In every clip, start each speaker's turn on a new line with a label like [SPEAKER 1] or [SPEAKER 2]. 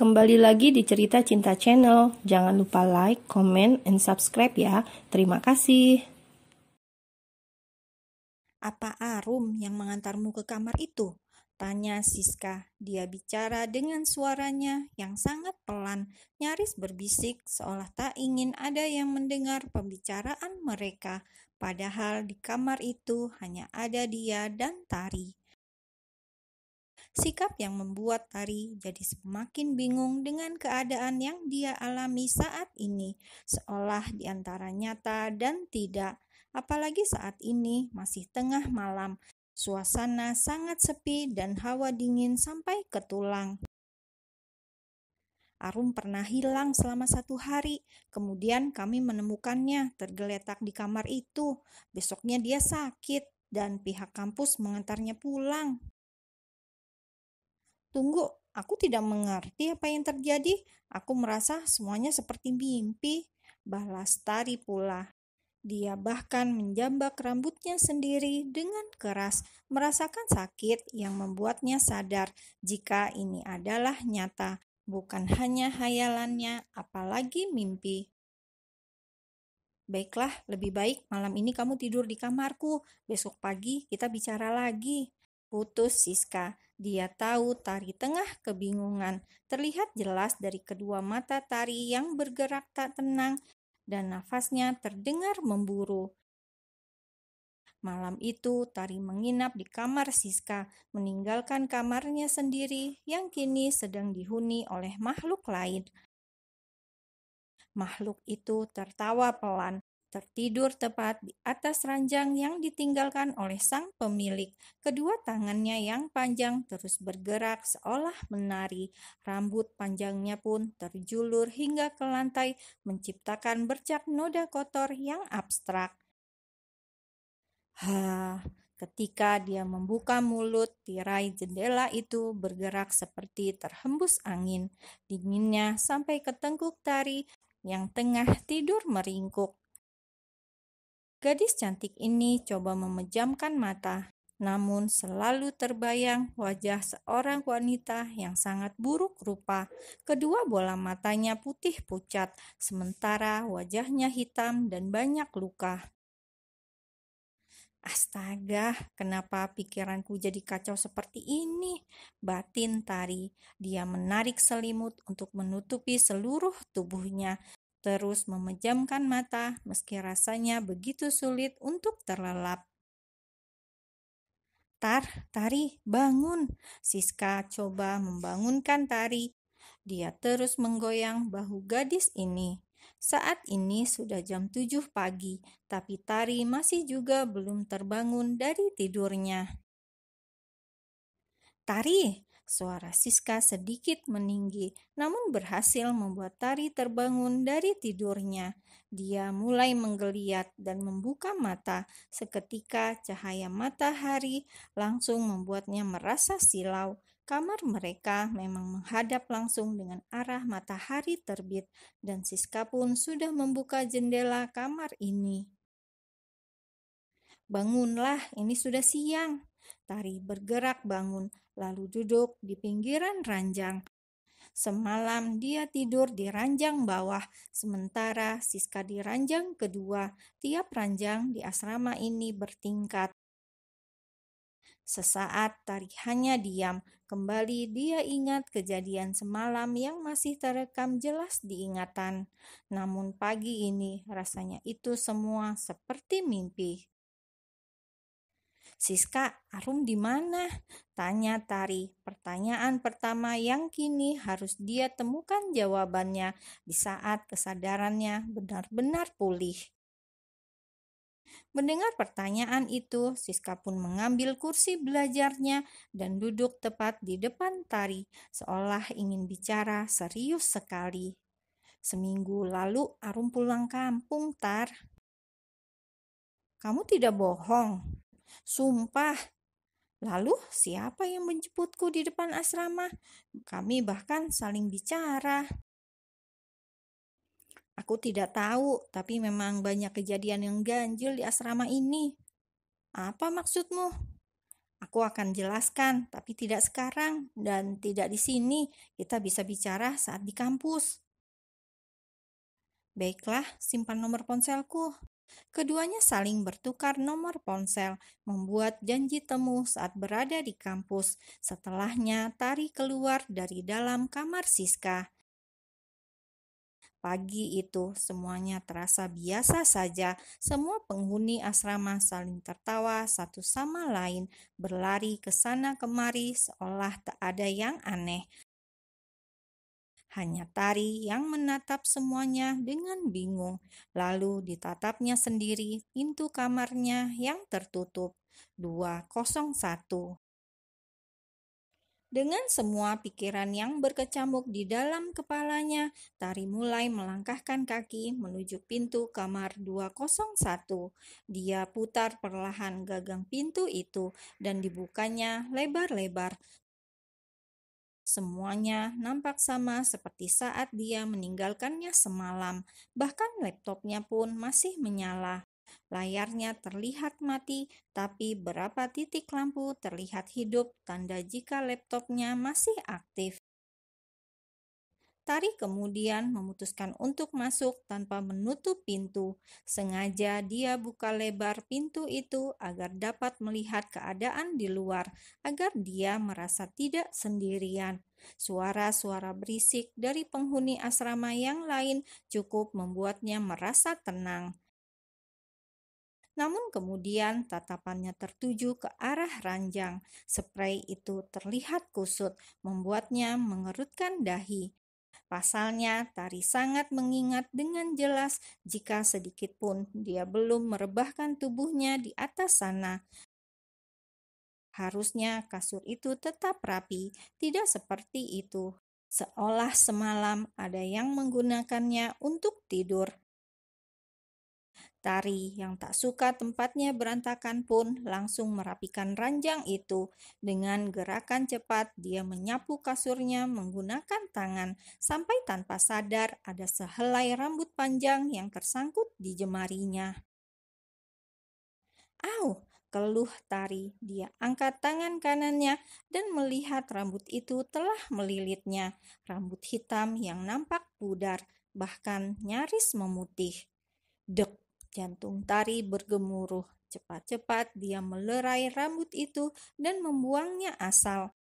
[SPEAKER 1] Kembali lagi di Cerita Cinta Channel. Jangan lupa like, comment, and subscribe ya. Terima kasih.
[SPEAKER 2] "Apa Arum yang mengantarmu ke kamar itu?" tanya Siska. Dia bicara dengan suaranya yang sangat pelan, nyaris berbisik, seolah tak ingin ada yang mendengar pembicaraan mereka. Padahal di kamar itu hanya ada dia dan Tari. Sikap yang membuat Tari jadi semakin bingung dengan keadaan yang dia alami saat ini, seolah di antara nyata dan tidak. Apalagi saat ini masih tengah malam, suasana sangat sepi dan hawa dingin sampai ke tulang. Arum pernah hilang selama 1 hari, kemudian kami menemukannya tergeletak di kamar itu. Besoknya dia sakit dan pihak kampus mengantarnya pulang. Tunggu, aku tidak mengerti apa yang terjadi. Aku merasa semuanya seperti mimpi. Balas Tari pula. Dia bahkan menjambak rambutnya sendiri dengan keras, merasakan sakit yang membuatnya sadar jika ini adalah nyata, bukan hanya hayalannya, apalagi mimpi. Baiklah, lebih baik malam ini kamu tidur di kamarku. Besok pagi kita bicara lagi. Putus Siska. Dia tahu Tari tengah kebingungan. Terlihat jelas dari kedua mata Tari yang bergerak tak tenang dan nafasnya terdengar memburu. Malam itu Tari menginap di kamar Siska, meninggalkan kamarnya sendiri yang kini sedang dihuni oleh makhluk lain. Makhluk itu tertawa pelan, tertidur tepat di atas ranjang yang ditinggalkan oleh sang pemilik. Kedua tangannya yang panjang terus bergerak seolah menari. Rambut panjangnya pun terjulur hingga ke lantai, menciptakan bercak noda kotor yang abstrak. Ketika dia membuka mulut, tirai jendela itu bergerak seperti terhembus angin. Dinginnya sampai ke tengkuk Tari yang tengah tidur meringkuk. Gadis cantik ini coba memejamkan mata, namun selalu terbayang wajah seorang wanita yang sangat buruk rupa. Kedua bola matanya putih pucat, sementara wajahnya hitam dan banyak luka. Astaga, kenapa pikiranku jadi kacau seperti ini? Batin Tari. Dia menarik selimut untuk menutupi seluruh tubuhnya, terus memejamkan mata meski rasanya begitu sulit untuk terlelap. Tari, bangun! Siska coba membangunkan Tari. Dia terus menggoyang bahu gadis ini. Saat ini sudah jam 7 pagi, tapi Tari masih juga belum terbangun dari tidurnya. Tari, suara Siska sedikit meninggi, namun berhasil membuat Tari terbangun dari tidurnya. Dia mulai menggeliat dan membuka mata. Seketika cahaya matahari langsung membuatnya merasa silau. Kamar mereka memang menghadap langsung dengan arah matahari terbit, dan Siska pun sudah membuka jendela kamar ini. Bangunlah, ini sudah siang. Tari bergerak bangun, lalu duduk di pinggiran ranjang. Semalam dia tidur di ranjang bawah, sementara Siska di ranjang kedua. Tiap ranjang di asrama ini bertingkat. Sesaat Tari hanya diam. Kembali dia ingat kejadian semalam yang masih terekam jelas di ingatan. Namun pagi ini rasanya itu semua seperti mimpi. "Siska, Arum di mana?" tanya Tari. Pertanyaan pertama yang kini harus dia temukan jawabannya di saat kesadarannya benar-benar pulih. Mendengar pertanyaan itu, Siska pun mengambil kursi belajarnya dan duduk tepat di depan Tari, seolah ingin bicara serius sekali. "Seminggu lalu Arum pulang kampung, Tar." "Kamu tidak bohong?" "Sumpah." "Lalu siapa yang menjemputku di depan asrama? Kami bahkan saling bicara." "Aku tidak tahu, tapi memang banyak kejadian yang ganjil di asrama ini." "Apa maksudmu?" Aku akan jelaskan, tapi tidak sekarang dan tidak di sini. Kita bisa bicara saat di kampus. Baiklah, simpan nomor ponselku. Keduanya saling bertukar nomor ponsel, membuat janji temu saat berada di kampus. Setelahnya, Tari keluar dari dalam kamar Siska. Pagi itu, semuanya terasa biasa saja. Semua penghuni asrama saling tertawa satu sama lain, berlari ke sana kemari seolah tak ada yang aneh. Hanya Tari yang menatap semuanya dengan bingung. Lalu ditatapnya sendiri pintu kamarnya yang tertutup. 201. Dengan semua pikiran yang berkecamuk di dalam kepalanya, Tari mulai melangkahkan kaki menuju pintu kamar 201. Dia putar perlahan gagang pintu itu dan dibukanya lebar-lebar. Semuanya nampak sama seperti saat dia meninggalkannya semalam. Bahkan laptopnya pun masih menyala. Layarnya terlihat mati, tapi beberapa titik lampu terlihat hidup, tanda jika laptopnya masih aktif. Tari kemudian memutuskan untuk masuk tanpa menutup pintu. Sengaja dia buka lebar pintu itu agar dapat melihat keadaan di luar, agar dia merasa tidak sendirian. Suara-suara berisik dari penghuni asrama yang lain cukup membuatnya merasa tenang. Namun kemudian tatapannya tertuju ke arah ranjang. Sprei itu terlihat kusut, membuatnya mengerutkan dahi. Pasalnya, Tari sangat mengingat dengan jelas jika sedikit pun dia belum merebahkan tubuhnya di atas sana. Harusnya kasur itu tetap rapi, tidak seperti itu. Seolah semalam ada yang menggunakannya untuk tidur. Tari yang tak suka tempatnya berantakan pun langsung merapikan ranjang itu. Dengan gerakan cepat, dia menyapu kasurnya menggunakan tangan, sampai tanpa sadar ada sehelai rambut panjang yang tersangkut di jemarinya. Au! Keluh Tari. Dia angkat tangan kanannya dan melihat rambut itu telah melilitnya. Rambut hitam yang nampak pudar, bahkan nyaris memutih. Dek! Jantung Tari bergemuruh. Cepat-cepat dia melerai rambut itu dan membuangnya asal.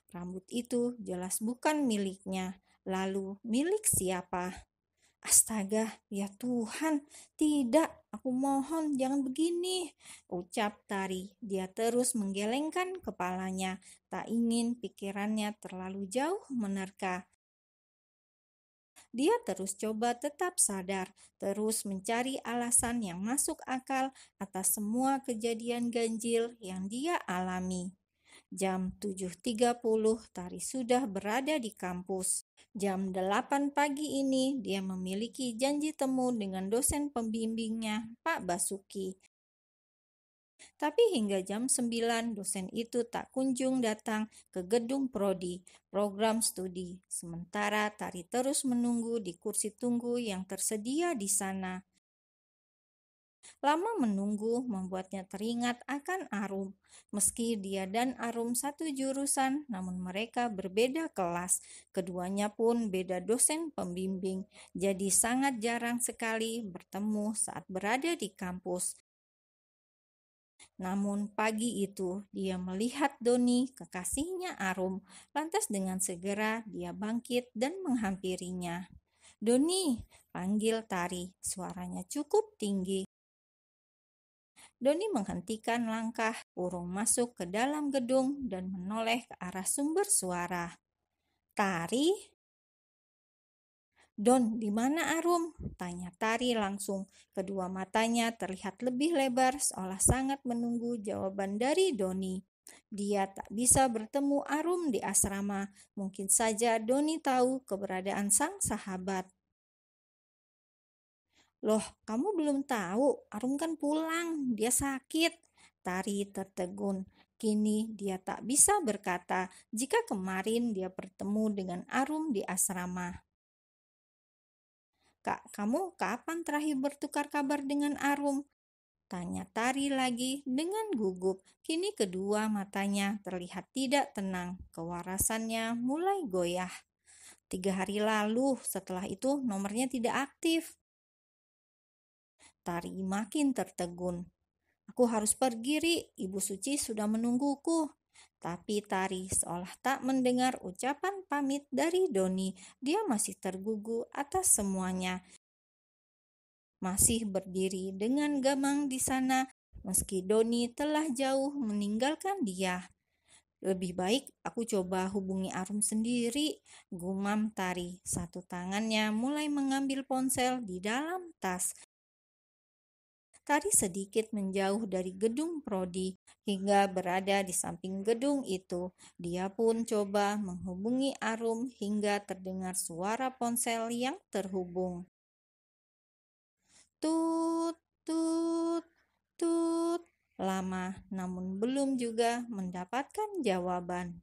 [SPEAKER 2] Rambut itu jelas bukan miliknya. Lalu milik siapa? Astaga, ya Tuhan, tidak, aku mohon jangan begini, ucap Tari. Dia terus menggelengkan kepalanya, tak ingin pikirannya terlalu jauh menerka. Dia terus coba tetap sadar, terus mencari alasan yang masuk akal atas semua kejadian ganjil yang dia alami. Jam 7.30 Tari sudah berada di kampus. Jam 8 pagi ini dia memiliki janji temu dengan dosen pembimbingnya, Pak Basuki. Tapi hingga jam 9 dosen itu tak kunjung datang ke gedung prodi, program studi. Sementara Tari terus menunggu di kursi tunggu yang tersedia di sana. Lama menunggu membuatnya teringat akan Arum. Meski dia dan Arum satu jurusan, namun mereka berbeda kelas. Keduanya pun beda dosen pembimbing, jadi sangat jarang sekali bertemu saat berada di kampus. Namun pagi itu dia melihat Doni, kekasihnya Arum. Lantas dengan segera dia bangkit dan menghampirinya. "Doni," panggil Tari, suaranya cukup tinggi. Doni menghentikan langkah, urung masuk ke dalam gedung dan menoleh ke arah sumber suara. "Tari?" "Don, di mana Arum?" tanya Tari langsung. Kedua matanya terlihat lebih lebar seolah sangat menunggu jawaban dari Doni. Dia tak bisa bertemu Arum di asrama. Mungkin saja Doni tahu keberadaan sang sahabat. "Loh, kamu belum tahu? Arum kan pulang, dia sakit." Tari tertegun. Kini dia tak bisa berkata jika kemarin dia bertemu dengan Arum di asrama. "Kak, kamu kapan terakhir bertukar kabar dengan Arum?" Tanya Tari lagi dengan gugup. Kini kedua matanya terlihat tidak tenang. Kewarasannya mulai goyah. 3 hari lalu, setelah itu nomornya tidak aktif. Tari makin tertegun. Aku harus pergi, Ri. Ibu Suci sudah menungguku. Tapi Tari seolah tak mendengar ucapan pamit dari Doni. Dia masih tergugu atas semuanya. Masih berdiri dengan gamang di sana, meski Doni telah jauh meninggalkan dia. Lebih baik aku coba hubungi Arum sendiri, gumam Tari. Satu tangannya mulai mengambil ponsel di dalam tas. Tari sedikit menjauh dari gedung prodi hingga berada di samping gedung itu. Dia pun coba menghubungi Arum hingga terdengar suara ponsel yang terhubung. Tut, tut, tut. Lama namun belum juga mendapatkan jawaban.